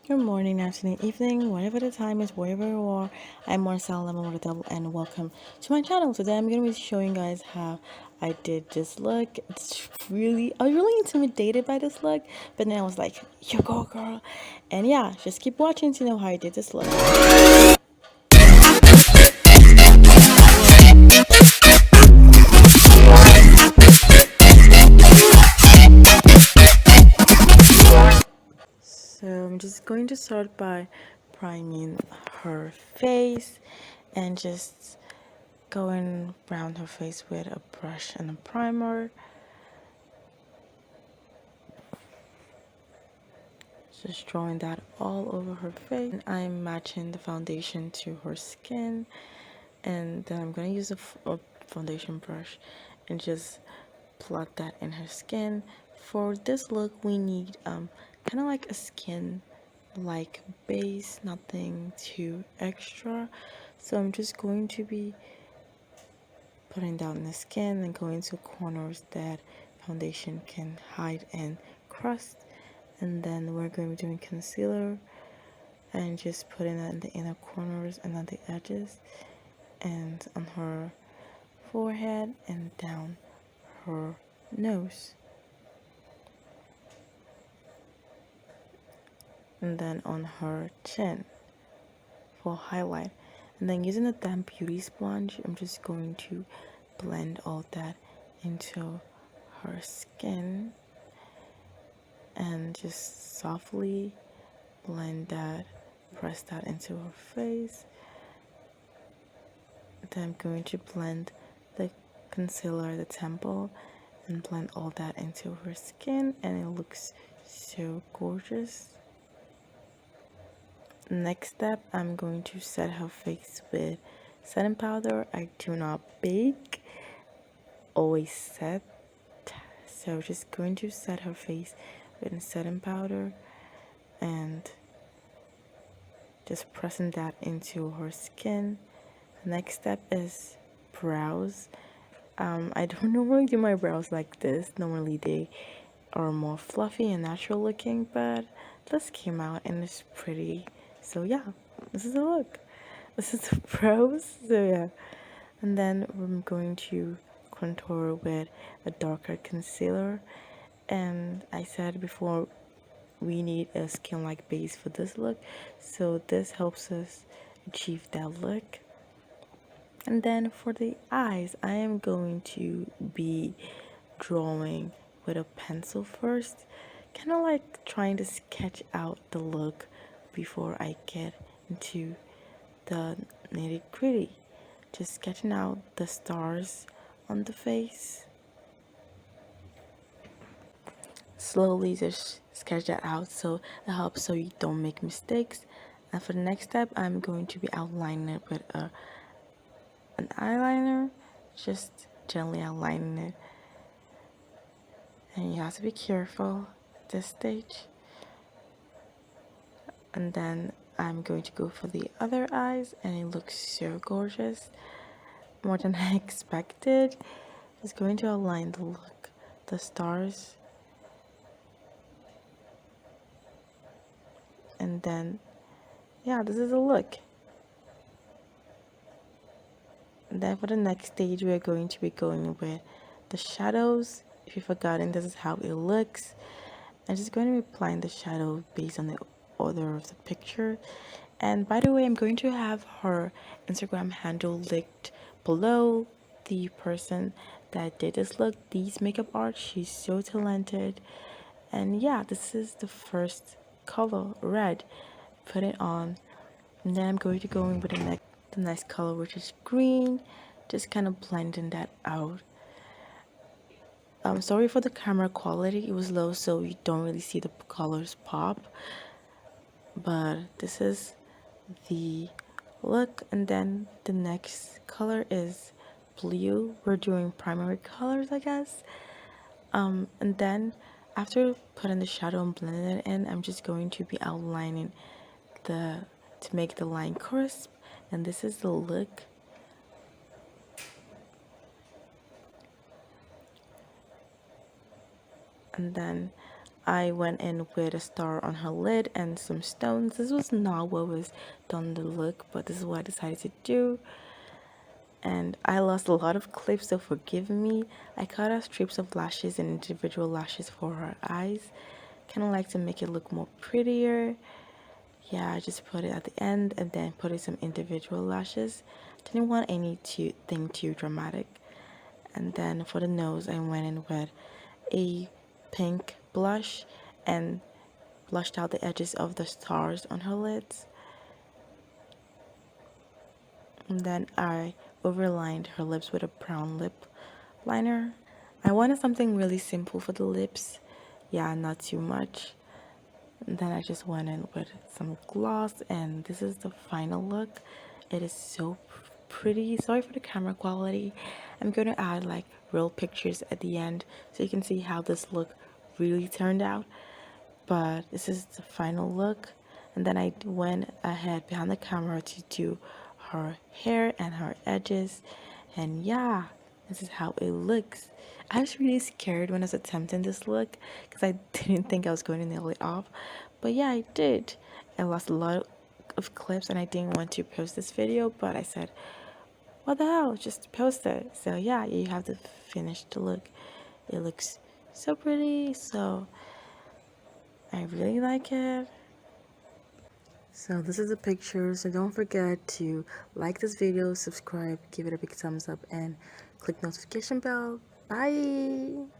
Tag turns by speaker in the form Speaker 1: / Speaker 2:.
Speaker 1: Good morning, afternoon, evening, whatever the time is, wherever you are. I'm Marcel Lemon with a double, and welcome to my channel. Today I'm going to be showing you guys how I did this look. I was really intimidated by this look, but then I was like, you go girl. And yeah, just keep watching to know how I did this look. So I'm just going to start by priming her face and just going around her face with a brush and a primer. Just drawing that all over her face. And I'm matching the foundation to her skin. And then I'm going to use a foundation brush and just plot that in her skin. For this look, we need kind of like a skin like base, nothing too extra. So I'm just going to be putting down the skin and going to corners that foundation can hide and crust. And then we're going to be doing concealer and just putting that in the inner corners and on the edges and on her forehead and down her nose, and then on her chin for highlight. And then using a damp beauty sponge, I'm just going to blend all that into her skin and just softly blend that, press that into her face. Then I'm going to blend the concealer, the temple, and blend all that into her skin, and it looks so gorgeous. Next step, I'm going to set her face with setting powder. I do not bake, always set. So just going to set her face with setting powder and just pressing that into her skin. The next step is brows. I don't normally do my brows like this. Normally they are more fluffy and natural looking, but this came out and it's pretty. So yeah, this is the look. This is the brows. So yeah, and then I'm going to contour with a darker concealer. And I said before, we need a skin like base for this look, so this helps us achieve that look. And then for the eyes, I am going to be drawing with a pencil first, kind of like trying to sketch out the look before I get into the nitty gritty. Just sketching out the stars on the face. Slowly just sketch that out so it helps so you don't make mistakes. And for the next step, I'm going to be outlining it with an eyeliner, just gently outlining it. And you have to be careful at this stage. And then I'm going to go for the other eyes, and it looks so gorgeous, more than I expected. Just going to align the look, the stars, and then yeah, this is a look. And then for the next stage, we're going to be going with the shadows. If you've forgotten, this is how it looks. I'm just going to be applying the shadow based on the order of the picture. And by the way, I'm going to have her Instagram handle linked below. The person that did this look, these makeup art, she's so talented. And yeah, this is the first color, red. Put it on, and then I'm going to go in with the next color, which is green, just kind of blending that out. I'm sorry for the camera quality, it was low, so you don't really see the colors pop, but this is the look. And then the next color is blue. We're doing primary colors, I guess. And then after putting the shadow and blending it in, I'm just going to be outlining the to make the line crisp. And this is the look. And then I went in with a star on her lid and some stones. This was not what was done the look, but this is what I decided to do. And I lost a lot of clips, so forgive me. I cut out strips of lashes and individual lashes for her eyes. Kind of like to make it look more prettier. Yeah, I just put it at the end and then put in some individual lashes. Didn't want anything too dramatic. And then for the nose, I went in with a pink blush and blushed out the edges of the stars on her lids. And then I overlined her lips with a brown lip liner. I wanted something really simple for the lips. Yeah, not too much. And then I just went in with some gloss, and this is the final look. It is so pretty. Sorry for the camera quality. I'm going to add like real pictures at the end so you can see how this look really turned out. But this is the final look. And then I went ahead behind the camera to do her hair and her edges. And yeah, this is how it looks. I was really scared when I was attempting this look because I didn't think I was going to nail it off. But yeah, I did. I lost a lot of clips and I didn't want to post this video, but I said, what the hell, just post it. So yeah, you have the finished look. It looks so pretty, so I really like it. So this is the picture, so don't forget to like this video, subscribe, give it a big thumbs up, and click notification bell. Bye.